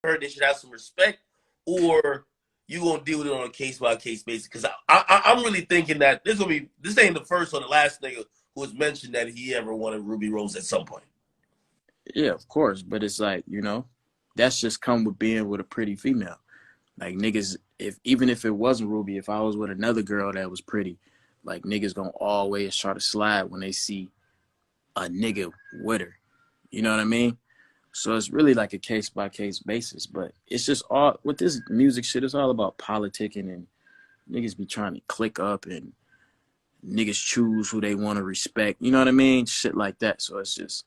heard they should have some respect, or you gonna deal with it on a case by case basis? Because I'm really thinking that this ain't the first or the last nigga who has mentioned that he ever wanted Ruby Rose at some point. Yeah, of course, but it's like, you know, that's just come with being with a pretty female. Like niggas, even if it wasn't Ruby, if I was with another girl that was pretty, like niggas gonna always try to slide when they see a nigga with her. You know what I mean? So it's really like a case by case basis. But it's just all with this music shit, it's all about politicking, and niggas be trying to click up and niggas choose who they want to respect. You know what I mean? Shit like that. So it's just,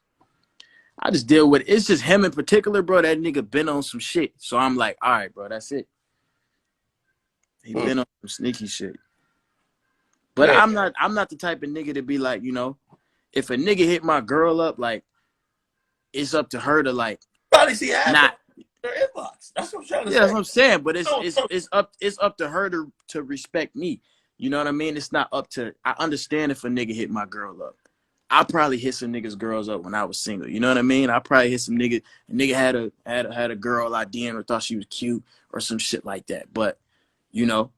I just deal with it. It's just him in particular, bro. That nigga been on some shit. So I'm like, all right, bro, that's it. He been on some sneaky shit. But Yeah. I'm not the type of nigga to be like, you know, if a nigga hit my girl up, like, it's up to her to like Probably see not their inbox. That's what I'm trying to say. Yeah, that's what I'm saying. But it's up to her to respect me. You know what I mean? It's not up to, I understand if a nigga hit my girl up. I probably hit some niggas' girls up when I was single. You know what I mean? I probably hit some nigga. A nigga had a girl I DM'd or thought she was cute or some shit like that. But you know,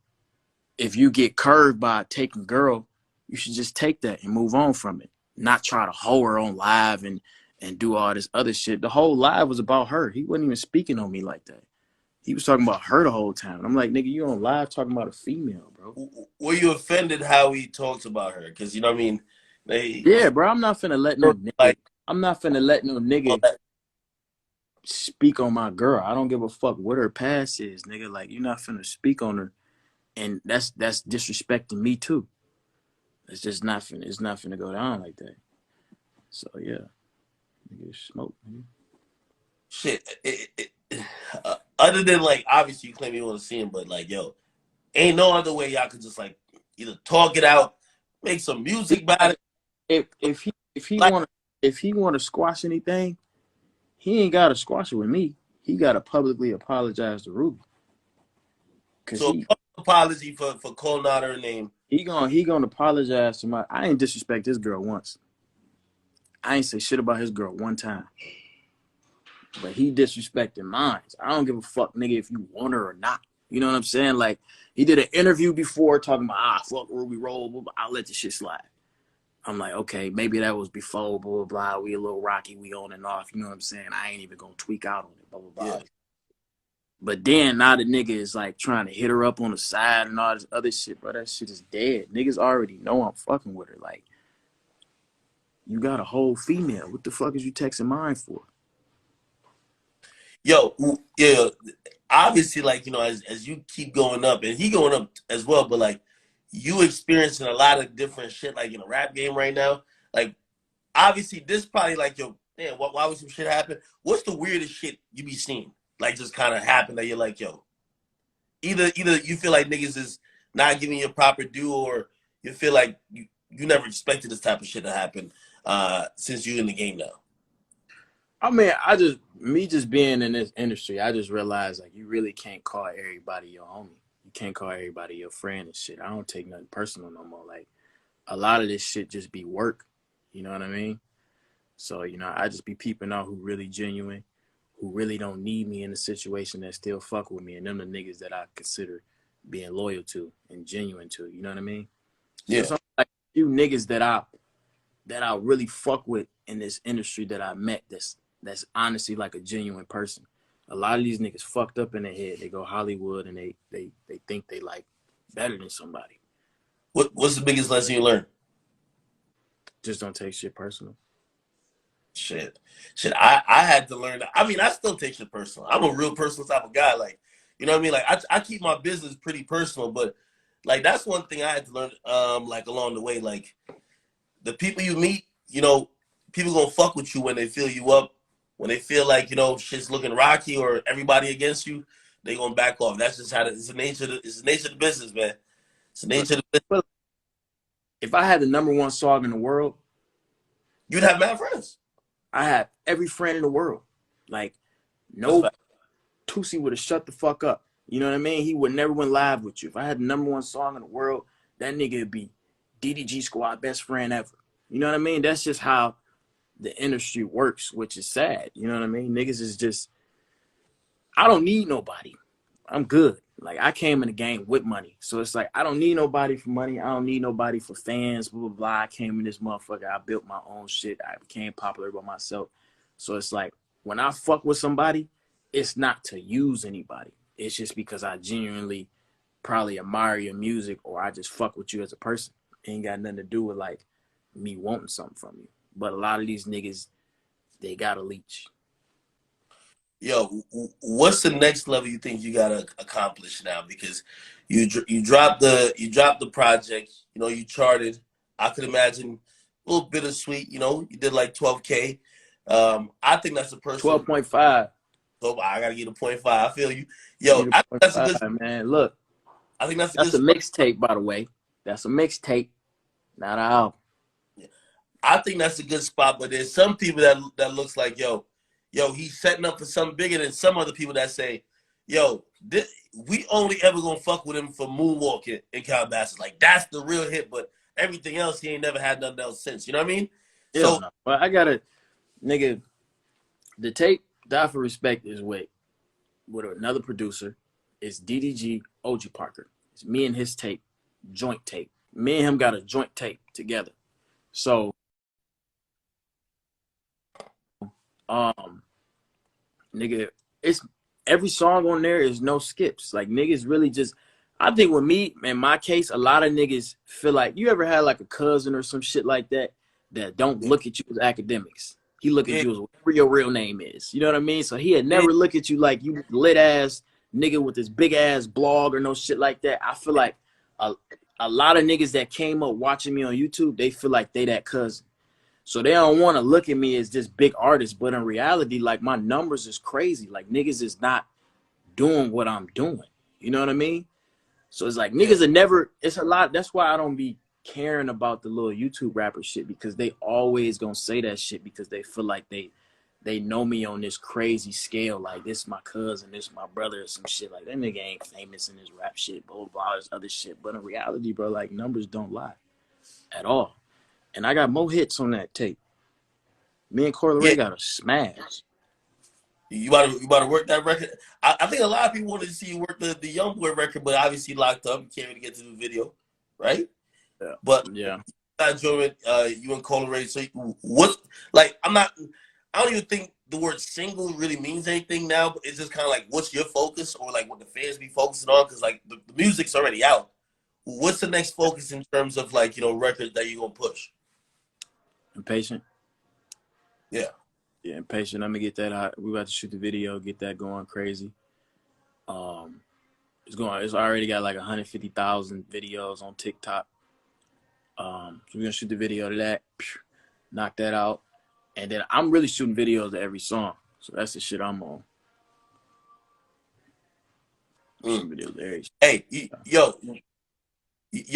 if you get curved by taking girl, you should just take that and move on from it. Not try to hoe her on live and do all this other shit. The whole live was about her. He wasn't even speaking on me like that. He was talking about her the whole time. I'm like, nigga, you on live talking about a female, bro. Were you offended how he talks about her? Because you know what I mean. Yeah, bro. I'm not finna let no nigga. Like, I'm not finna let no nigga speak on my girl. I don't give a fuck what her past is, nigga. Like, you're not finna speak on her, and that's disrespecting me too. It's just not finna. It's not finna go down like that. So yeah, nigga, smoke. Nigga. Shit. Other than like, obviously you claim you want to see him, but like, yo, ain't no other way y'all could just like either talk it out, make some music about it. If he Like, wanna squash anything, he ain't gotta squash it with me. He gotta publicly apologize to Ruby. Cause so apology for calling out her name. he gonna apologize to my. I ain't disrespect this girl once. I ain't say shit about his girl one time. But he disrespecting mine. I don't give a fuck, nigga, if you want her or not. You know what I'm saying? Like, he did an interview before talking about, fuck Ruby Roll, I'll let the shit slide. I'm like, okay, maybe that was before, blah, blah, blah. We a little rocky, we on and off. You know what I'm saying? I ain't even gonna tweak out on it, blah, blah, blah. Yeah. But then now the nigga is like trying to hit her up on the side and all this other shit, bro. That shit is dead. Niggas already know I'm fucking with her. Like, you got a whole female. What the fuck is you texting mine for? Yo, yeah, obviously, like, you know, as you keep going up, and he going up as well, but like, you experiencing a lot of different shit, like in the rap game right now. Like, obviously, this probably like, yo, man, why would some shit happen? What's the weirdest shit you be seeing? Like, just kind of happen that you're like, yo, either you feel like niggas is not giving you a proper due, or you feel like you never expected this type of shit to happen since you in the game now. I mean, me just being in this industry, I just realized like you really can't call everybody your homie. You can't call everybody your friend and shit. I don't take nothing personal no more. Like, a lot of this shit just be work. You know what I mean? So, you know, I just be peeping out who really genuine, who really don't need me in a situation that still fuck with me, and them the niggas that I consider being loyal to and genuine to. You know what I mean? Yeah. So like a few niggas that I really fuck with in this industry that I met that's honestly like a genuine person. A lot of these niggas fucked up in their head. They go Hollywood and they think they like better than somebody. What's the biggest lesson you learned? Just don't take shit personal. Shit. I had to learn that. I mean, I still take shit personal. I'm a real personal type of guy. Like, you know what I mean? Like, I keep my business pretty personal, but like, that's one thing I had to learn, like, along the way. Like, the people you meet, you know, people gonna fuck with you when they feel you up. When they feel like, you know, shit's looking rocky or everybody against you, they gonna back off. That's just it's the nature of the business, man. It's the nature of the business. If I had the #1 song in the world, you'd have mad friends. I have every friend in the world. Like, no, Toosie would have shut the fuck up. You know what I mean? He would never went live with you. If I had the #1 song in the world, that nigga would be DDG squad best friend ever. You know what I mean? That's just how the industry works, which is sad. You know what I mean? Niggas is just, I don't need nobody. I'm good. Like, I came in the game with money. So it's like, I don't need nobody for money. I don't need nobody for fans, blah, blah, blah. I came in this motherfucker. I built my own shit. I became popular by myself. So it's like, when I fuck with somebody, it's not to use anybody. It's just because I genuinely probably admire your music, or I just fuck with you as a person. It ain't got nothing to do with like me wanting something from you. But a lot of these niggas, they got a leech. Yo, what's the next level you think you gotta accomplish now? Because you dropped the project. You know, you charted. I could imagine a little bittersweet. You know, you did like 12K. I think that's a personal. 12.5. So I gotta get a 0.5. I feel you. I Yo, get I think a that's a 0.5, good. man. Look, I think that's a that's good a spot. mixtape, by the way. That's a mixtape, not an album. I think that's a good spot. But there's some people that looks like yo, he's setting up for something bigger than some other people that say, yo, we only ever gonna fuck with him for Moonwalk in Calabasas. Like that's the real hit, but everything else he ain't never had nothing else since. You know what I mean? Hell So no. But I got to, nigga, the tape, Die for Respect, is with another producer. It's DDG, OG Parker. It's me and his tape, joint tape. Me and him got a joint tape together. So, nigga, it's every song on there is no skips. Like, niggas really just, I think with me, in my case, a lot of niggas feel like, you ever had like a cousin or some shit like that don't yeah, look at you as Academics. He look at yeah, you as whatever your real name is. You know what I mean? So he had never look at you like you lit ass nigga with this big ass blog or no shit like that. I feel like a, a lot of niggas that came up watching me on YouTube, they feel like they that cousin. So they don't want to look at me as this big artist, but in reality, like my numbers is crazy. Like niggas is not doing what I'm doing. You know what I mean? So it's like yeah. niggas are never. It's a lot. That's why I don't be caring about the little YouTube rapper shit, because they always gonna say that shit because they feel like they know me on this crazy scale. Like this my cousin, this my brother, or some shit. Like that nigga ain't famous in this rap shit, blah blah blah, this other shit. But in reality, bro, like numbers don't lie at all. And I got more hits on that tape. Me and Corey Yeah. Ray got a smash. You about to work that record. I think a lot of people wanted to see you work the Young Boy record, but obviously locked up. You can't really get to the video, right? Yeah. But Yeah. not enjoying you and Cola Ray. So what? Like I'm not. I don't even think the word single really means anything now. But it's just kind of like what's your focus, or like what the fans be focusing on? Because like the music's already out. What's the next focus in terms of like records that you're gonna push? Impatient. Yeah. Yeah, Impatient. I'm gonna get that out. We about to shoot the video, get that going crazy. It's already got like 150,000 videos on TikTok. So we're gonna shoot the video to that, knock that out, and then I'm really shooting videos to every song. So that's the shit I'm on. Shooting videos to every song. Hey, yo,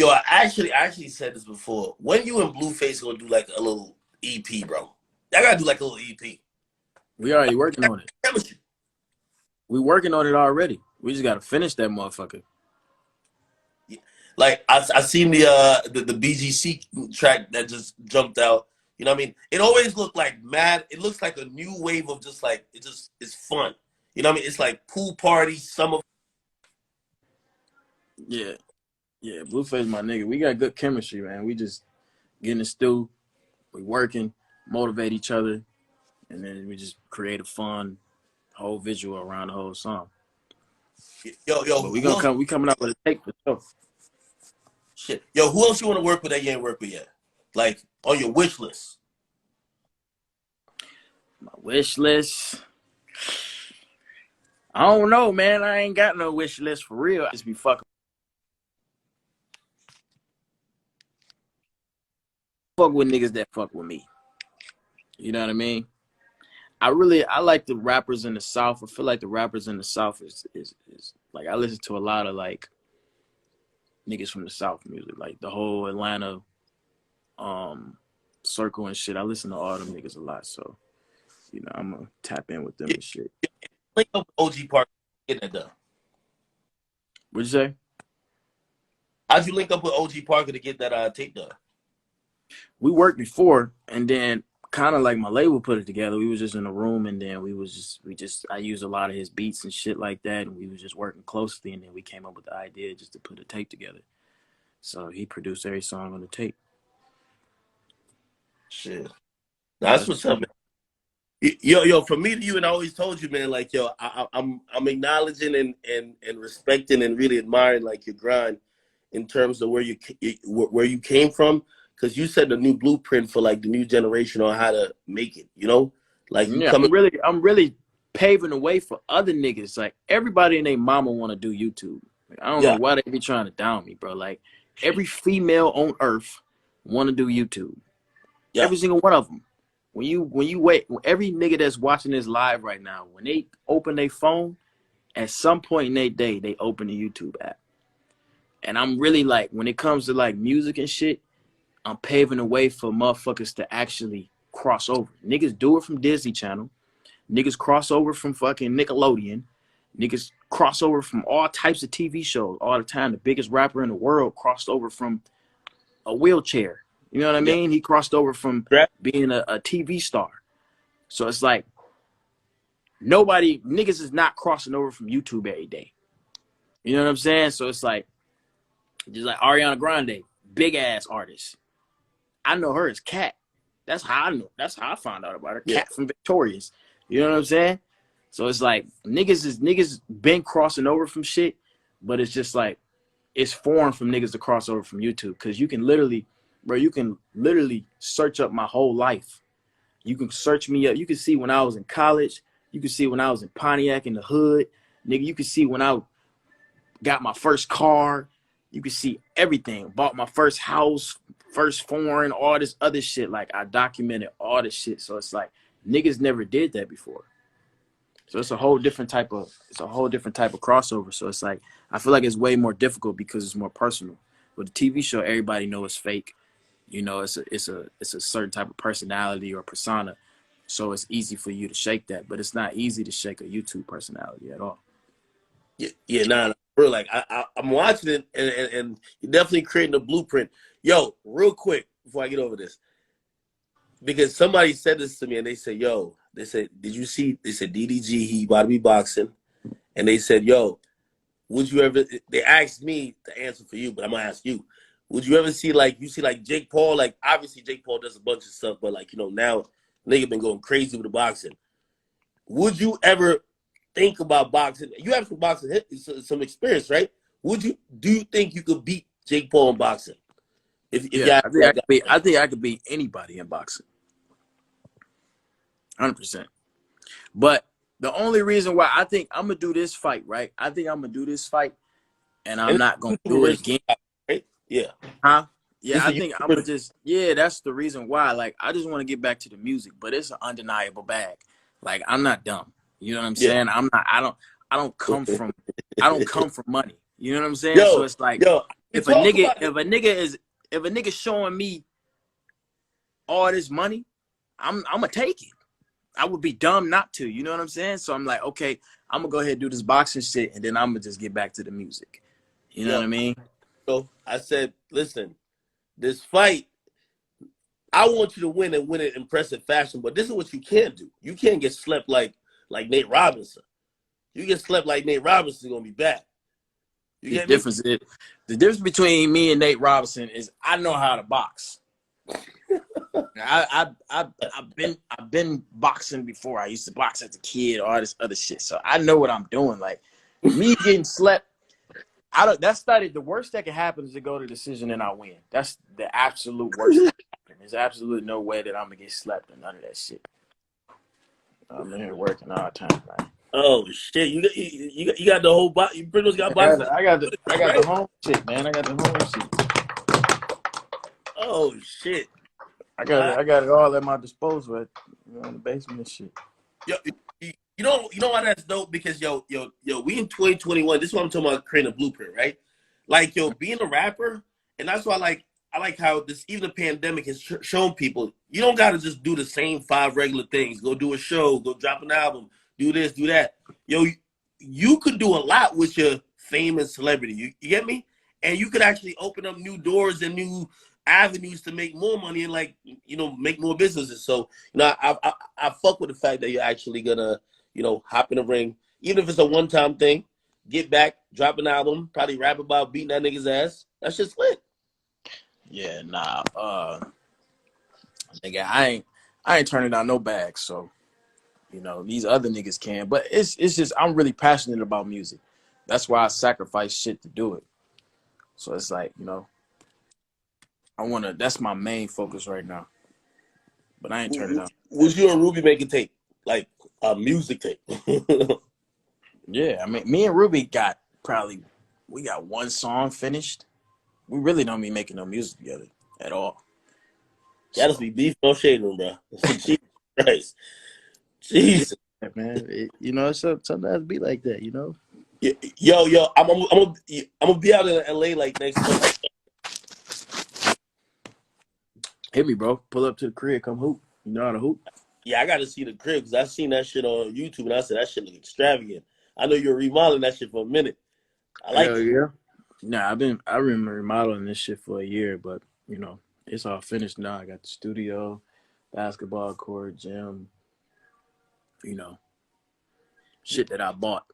I actually said this before. When you and Blueface gonna do like a little EP, bro? I gotta do like a little EP. We already working on it. We working on it already. We just gotta finish that motherfucker. Like I seen the BGC track that just jumped out. You know what I mean? It always looked like mad. It looks like a new wave of just like it's fun. You know what I mean? It's like pool party, summer. Yeah, yeah. Blueface, my nigga. We got good chemistry, man. We just getting the stew. We working, motivate each other, and then we just create a fun whole visual around the whole song. Yo, But we who else? coming out with a tape for sure. Shit, yo, who else you want to work with that you ain't worked with yet? Like on your wish list? My wish list. I don't know, man. I ain't got no wish list for real. I just be fuck with niggas that fuck with me. You know what I mean? I like the rappers in the South. I feel like the rappers in the South is like, I listen to a lot of like niggas from the South music, like the whole Atlanta circle and shit. I listen to all them niggas a lot, so I'm gonna tap in with them and shit. Link up with OG Park, get that done. What'd you say? How'd you link up with OG Parker to get that tape done? We worked before, and then kind of like my label put it together. We was just in a room, and then I used a lot of his beats and shit like that, and we was just working closely, and then we came up with the idea just to put a tape together. So he produced every song on the tape. Shit, that's what's up, man. Yo, from me to you, and I always told you, man, like, yo, I'm acknowledging and respecting and really admiring like your grind in terms of where you came from, because you set the new blueprint for like the new generation on how to make it. You know, like you Yeah, coming. I'm really paving the way for other niggas. Like everybody and their mama want to do YouTube. Like, I don't know Yeah, why they be trying to down me, bro. Like every female on earth want to do YouTube. yeah, Every single one of them. When you wait, every nigga that's watching this live right now, when they open their phone, at some point in their day, they open the YouTube app. And I'm really like, when it comes to like music and shit, I'm paving the way for motherfuckers to actually cross over. Niggas do it from Disney Channel. Niggas cross over from fucking Nickelodeon. Niggas cross over from all types of TV shows all the time. The biggest rapper in the world crossed over from a wheelchair. You know what I yeah. mean? He crossed over from being a TV star. So it's like niggas is not crossing over from YouTube every day. You know what I'm saying? So it's like, just like Ariana Grande, big ass artist. I know her as Cat. That's how I know. That's how I found out about her. Yeah. Cat from Victorious. You know what I'm saying? So it's like niggas been crossing over from shit, but it's just like it's foreign from niggas to cross over from YouTube, because you can literally search up my whole life. You can search me up. You can see when I was in college. You can see when I was in Pontiac in the hood. Nigga, you can see when I got my first car. You can see everything. Bought my first house, first foreign, all this other shit. Like I documented all this shit. So it's like niggas never did that before. So it's a whole different type of crossover. So it's like I feel like it's way more difficult because it's more personal. With the TV show, everybody knows it's fake. You know, it's a certain type of personality or persona. So it's easy for you to shake that, but it's not easy to shake a YouTube personality at all. Yeah, nah, real. Like I'm watching it, and you're definitely creating a blueprint. Yo, real quick before I get over this, because somebody said this to me, and they said, "Yo," they said, "Did you see?" They said, "DDG, he about to be boxing," and they said, "Yo, would you ever?" They asked me to answer for you, but I'm gonna ask you. Would you ever see like Jake Paul? Like obviously Jake Paul does a bunch of stuff, but like now nigga been going crazy with the boxing. Would you ever think about boxing? You have some experience, right? Do you think you could beat Jake Paul in boxing? If Yeah, y'all I think I could beat anybody in boxing, 100%. But the only reason why I think I'm gonna do this fight, right? I think I'm gonna do this fight, and I'm not gonna do it again. Right? Yeah. Huh? Yeah, I think I'm gonna just. Yeah, that's the reason why. Like, I just want to get back to the music, but it's an undeniable bag. Like, I'm not dumb. You know what I'm saying? I'm not. I don't come from. I don't come from money. You know what I'm saying? So it's like, if a nigga showing me all this money, I'm gonna take it. I would be dumb not to. You know what I'm saying? So I'm like, okay, I'm gonna go ahead and do this boxing shit, and then I'm gonna just get back to the music. You know what I mean? So I said, listen, this fight, I want you to win and win in impressive fashion, but this is what you can't do. You can't get slept like Nate Robinson. You get slept like Nate Robinson, gonna be bad. The difference between me and Nate Robinson is I know how to box. I've been boxing before. I used to box as a kid, all this other shit. So I know what I'm doing. Like me getting slept, the worst that can happen is to go to decision and I win. That's the absolute worst. There's absolutely no way that I'm gonna get slept or none of that shit. I'm in here working all the time, man. Oh shit! You got the whole box. You pretty much got boxing. I got the home shit, man. I got the home shit. Oh shit! I got it all at my disposal in the basement and shit. Yo, you know why that's dope? Because yo, we in 2021. This is what I'm talking about, creating a blueprint, right? Like being a rapper, and that's why I like how even the pandemic has shown people you don't got to just do the same 5 regular things. Go do a show, go drop an album, do this, do that. Yo, you could do a lot with your fame and celebrity. You get me? And you could actually open up new doors and new avenues to make more money and like make more businesses. So I fuck with the fact that you're actually gonna hop in the ring, even if it's a one-time thing. Get back, drop an album, probably rap about beating that nigga's ass. That's just lit. Yeah, nah. Nigga, I ain't turning down no bags. So these other niggas can. But it's just I'm really passionate about music. That's why I sacrifice shit to do it. So it's like I wanna. That's my main focus right now. But I ain't turning down. Was you and Ruby making tape, like a music tape? Yeah, I mean, me and Ruby we got one song finished. We really don't be making no music together at all. That must So, be beef, no shade room, bro. Jesus Christ, yeah, Jesus. man, it's sometimes be like that, Yo, I'm gonna be out in LA like next month. Hit me, bro. Pull up to the crib, come hoop. You know how to hoop? Yeah, I got to see the crib because I seen that shit on YouTube and I said that shit look extravagant. I know you're remodeling that shit for a minute. I like Hell it. yeah. Nah, I've been remodeling this shit for a year, but it's all finished now. I got the studio, basketball court, gym, you know, shit that I bought.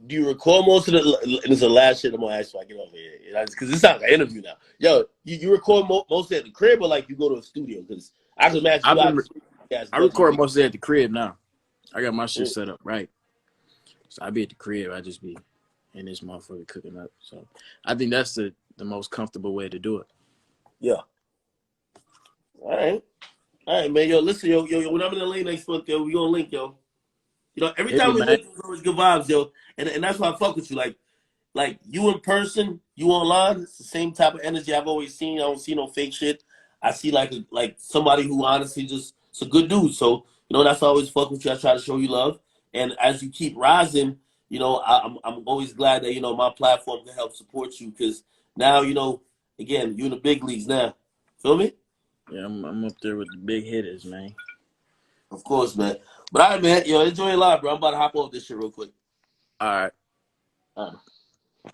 Do you record most of the? And it's the last shit I'm gonna ask you. I get over here because this sounds like an interview now. Yo, you record most at the crib or like you go to a studio? Because I can imagine I've you been out. Guys, I definitely record big. mostly at the crib now. I got my shit Mm, set up right. So I be at the crib. I just be in this motherfucker cooking up. So I think that's the most comfortable way to do it. yeah. All right, man. Yo, listen, yo. When I'm in LA next month, yo, we gonna link, yo. Every Hit me, time we man. link, there's always good vibes, yo. And that's why I fuck with you. Like you in person, you online, it's the same type of energy I've always seen. I don't see no fake shit. I see like somebody who honestly just it's a good dude. So that's why I always fuck with you. I try to show you love, and as you keep rising, I'm always glad that my platform can help support you because now again you in the big leagues now. Feel me? Yeah, I'm up there with the big hitters, man. Of course, man. But all right, man. Enjoy your life, bro. I'm about to hop off this shit real quick. All right. All right.